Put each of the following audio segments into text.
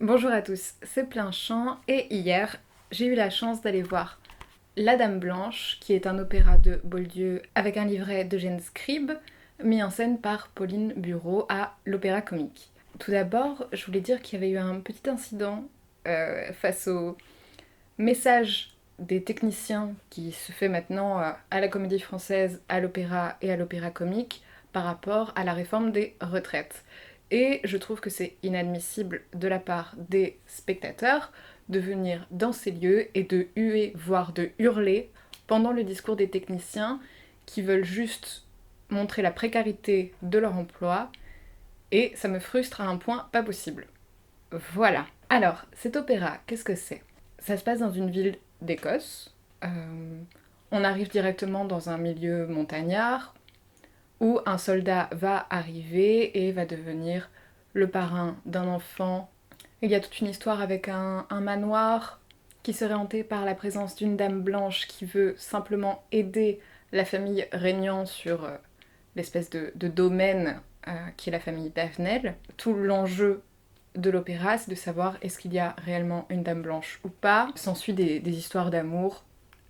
Bonjour à tous, c'est Plein Champ et hier j'ai eu la chance d'aller voir La Dame Blanche, qui est un opéra de Boieldieu avec un livret d'Eugène Scribe, mis en scène par Pauline Bureau à l'Opéra Comique. Tout d'abord, je voulais dire qu'il y avait eu un petit incident face au message des techniciens qui se fait maintenant à la Comédie Française, à l'Opéra et à l'Opéra Comique par rapport à la réforme des retraites. Et je trouve que c'est inadmissible de la part des spectateurs de venir dans ces lieux et de huer, voire de hurler pendant le discours des techniciens qui veulent juste montrer la précarité de leur emploi et ça me frustre à un point pas possible. Voilà. Alors, cet opéra, qu'est-ce que c'est? Ça se passe dans une ville d'Écosse. On arrive directement dans un milieu montagnard où un soldat va arriver et va devenir le parrain d'un enfant. Il y a toute une histoire avec un manoir qui serait hanté par la présence d'une dame blanche qui veut simplement aider la famille régnant sur l'espèce de domaine qui est la famille Davenel. Tout l'enjeu de l'opéra, c'est de savoir est-ce qu'il y a réellement une dame blanche ou pas. S'ensuit des histoires d'amour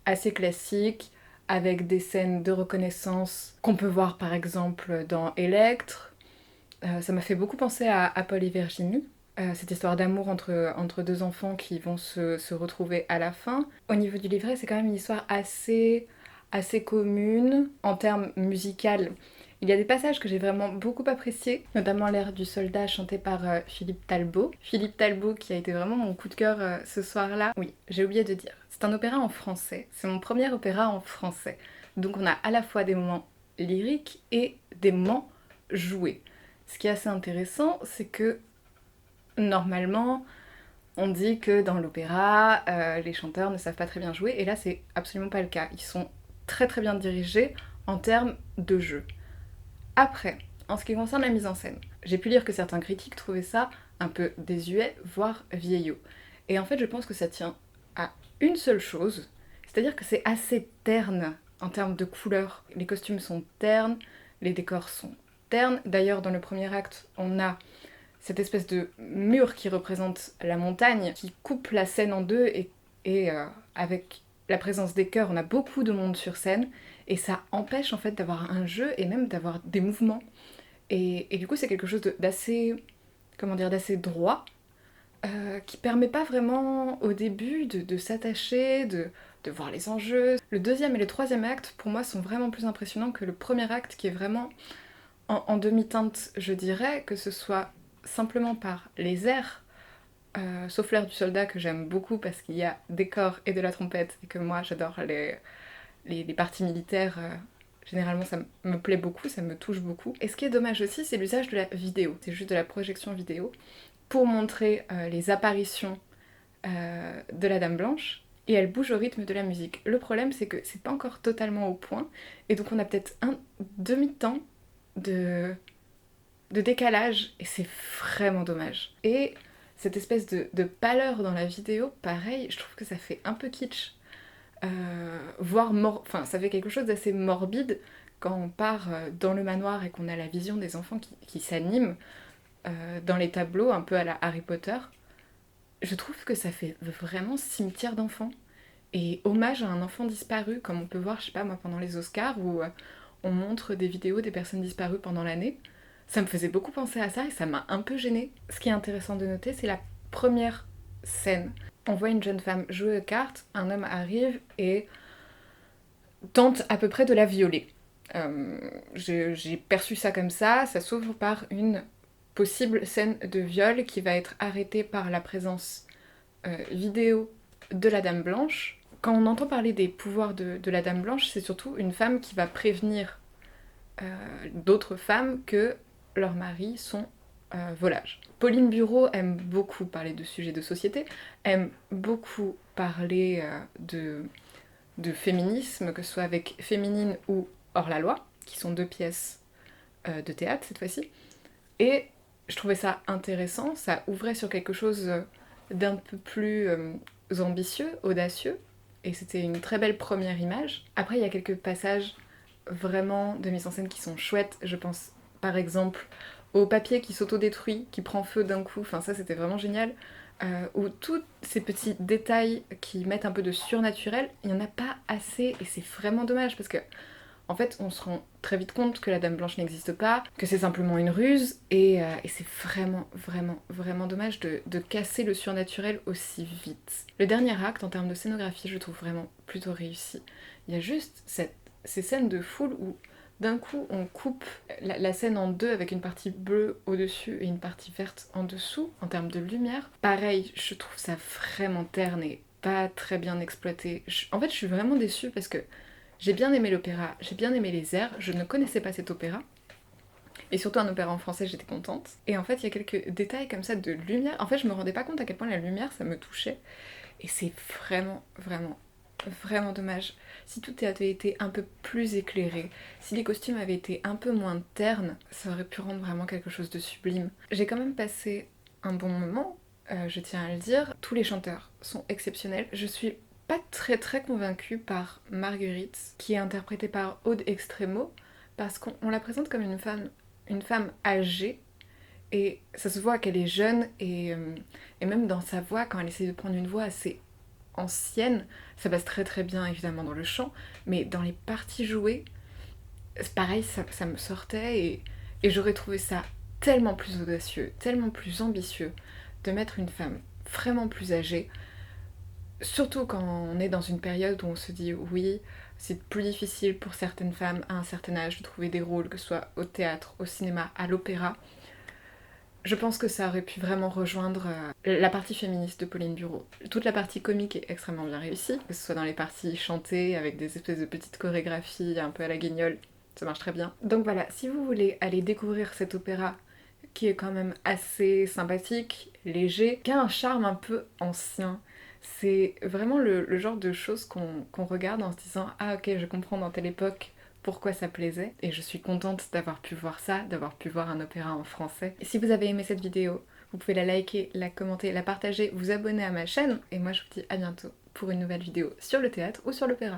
assez classiques, avec des scènes de reconnaissance qu'on peut voir par exemple dans Electre. Ça m'a fait beaucoup penser à Paul et Virginie, cette histoire d'amour entre deux enfants qui vont se retrouver à la fin. Au niveau du livret, c'est quand même une histoire assez commune en termes musical. Il y a des passages que j'ai vraiment beaucoup appréciés, notamment l'air du soldat chanté par Philippe Talbot. Philippe Talbot qui a été vraiment mon coup de cœur ce soir-là. Oui, j'ai oublié de dire, c'est un opéra en français. C'est mon premier opéra en français. Donc on a à la fois des moments lyriques et des moments joués. Ce qui est assez intéressant, c'est que normalement, on dit que dans l'opéra, les chanteurs ne savent pas très bien jouer, et là c'est absolument pas le cas. Ils sont très très bien dirigés en termes de jeu. Après, en ce qui concerne la mise en scène, j'ai pu lire que certains critiques trouvaient ça un peu désuet, voire vieillot. Et en fait, je pense que ça tient à une seule chose, c'est-à-dire que c'est assez terne en termes de couleurs. Les costumes sont ternes, les décors sont ternes. D'ailleurs, dans le premier acte, on a cette espèce de mur qui représente la montagne, qui coupe la scène en deux, et avec la présence des chœurs, on a beaucoup de monde sur scène, et ça empêche en fait d'avoir un jeu et même d'avoir des mouvements. Et du coup, c'est quelque chose d'assez, comment dire, d'assez droit, qui permet pas vraiment au début de s'attacher, de voir les enjeux. Le deuxième et le troisième acte, pour moi, sont vraiment plus impressionnants que le premier acte, qui est vraiment en demi-teinte, je dirais, que ce soit simplement par les airs, sauf l'air du soldat que j'aime beaucoup parce qu'il y a des corps et de la trompette, et que moi j'adore les parties militaires. Généralement ça me plaît beaucoup, ça me touche beaucoup. Et ce qui est dommage aussi, c'est l'usage de la vidéo. C'est juste de la projection vidéo pour montrer les apparitions de la Dame Blanche, et elle bouge au rythme de la musique. Le problème, c'est que c'est pas encore totalement au point, et donc on a peut-être un demi-temps de décalage, et c'est vraiment dommage. Et cette espèce de pâleur dans la vidéo, pareil, je trouve que ça fait un peu kitsch. Voire enfin, ça fait quelque chose d'assez morbide quand on part dans le manoir et qu'on a la vision des enfants qui s'animent dans les tableaux, un peu à la Harry Potter. Je trouve que ça fait vraiment cimetière d'enfants. Et hommage à un enfant disparu, comme on peut voir, je sais pas moi, pendant les Oscars, où on montre des vidéos des personnes disparues pendant l'année. Ça me faisait beaucoup penser à ça et ça m'a un peu gênée. Ce qui est intéressant de noter, c'est la première scène. On voit une jeune femme jouer aux cartes, un homme arrive et tente à peu près de la violer. J'ai perçu ça comme ça s'ouvre par une possible scène de viol qui va être arrêtée par la présence vidéo de la Dame Blanche. Quand on entend parler des pouvoirs de la Dame Blanche, c'est surtout une femme qui va prévenir d'autres femmes que leurs maris sont volages. Pauline Bureau aime beaucoup parler de sujets de société, aime beaucoup parler de féminisme, que ce soit avec Féminine ou Hors la loi, qui sont deux pièces de théâtre cette fois-ci. Et je trouvais ça intéressant, ça ouvrait sur quelque chose d'un peu plus ambitieux, audacieux, et c'était une très belle première image. Après, il y a quelques passages vraiment de mise en scène qui sont chouettes. Je pense par exemple au papier qui s'autodétruit, qui prend feu d'un coup, enfin ça c'était vraiment génial. Où tous ces petits détails qui mettent un peu de surnaturel, il n'y en a pas assez et c'est vraiment dommage parce que en fait on se rend très vite compte que la Dame Blanche n'existe pas, que c'est simplement une ruse et c'est vraiment vraiment vraiment dommage de casser le surnaturel aussi vite. Le dernier acte en termes de scénographie je le trouve vraiment plutôt réussi. Il y a juste ces scènes de foule où d'un coup, on coupe la scène en deux avec une partie bleue au-dessus et une partie verte en dessous, en termes de lumière. Pareil, je trouve ça vraiment terne et pas très bien exploité. En fait, je suis vraiment déçue parce que j'ai bien aimé l'opéra, j'ai bien aimé les airs, je ne connaissais pas cet opéra. Et surtout un opéra en français, j'étais contente. Et en fait, il y a quelques détails comme ça de lumière. En fait, je me rendais pas compte à quel point la lumière, ça me touchait. Et c'est vraiment, vraiment vraiment dommage. Si tout avait été un peu plus éclairé, si les costumes avaient été un peu moins ternes, ça aurait pu rendre vraiment quelque chose de sublime. J'ai quand même passé un bon moment, je tiens à le dire. Tous les chanteurs sont exceptionnels. Je suis pas très convaincue par Marguerite, qui est interprétée par Aude Extremo, parce qu'on la présente comme une femme âgée, et ça se voit qu'elle est jeune, et même dans sa voix, quand elle essaie de prendre une voix assez ancienne, ça passe très bien évidemment dans le chant, mais dans les parties jouées, c'est pareil, ça me sortait et j'aurais trouvé ça tellement plus audacieux, tellement plus ambitieux de mettre une femme vraiment plus âgée, surtout quand on est dans une période où on se dit oui, c'est plus difficile pour certaines femmes à un certain âge de trouver des rôles, que ce soit au théâtre, au cinéma, à l'opéra. Je pense que ça aurait pu vraiment rejoindre la partie féministe de Pauline Bureau. Toute la partie comique est extrêmement bien réussie, que ce soit dans les parties chantées avec des espèces de petites chorégraphies un peu à la Guignol, ça marche très bien. Donc voilà, si vous voulez aller découvrir cet opéra qui est quand même assez sympathique, léger, qui a un charme un peu ancien, c'est vraiment le genre de choses qu'on regarde en se disant « Ah ok, je comprends dans telle époque », pourquoi ça plaisait, et je suis contente d'avoir pu voir ça, d'avoir pu voir un opéra en français. Et si vous avez aimé cette vidéo, vous pouvez la liker, la commenter, la partager, vous abonner à ma chaîne, et moi je vous dis à bientôt pour une nouvelle vidéo sur le théâtre ou sur l'opéra.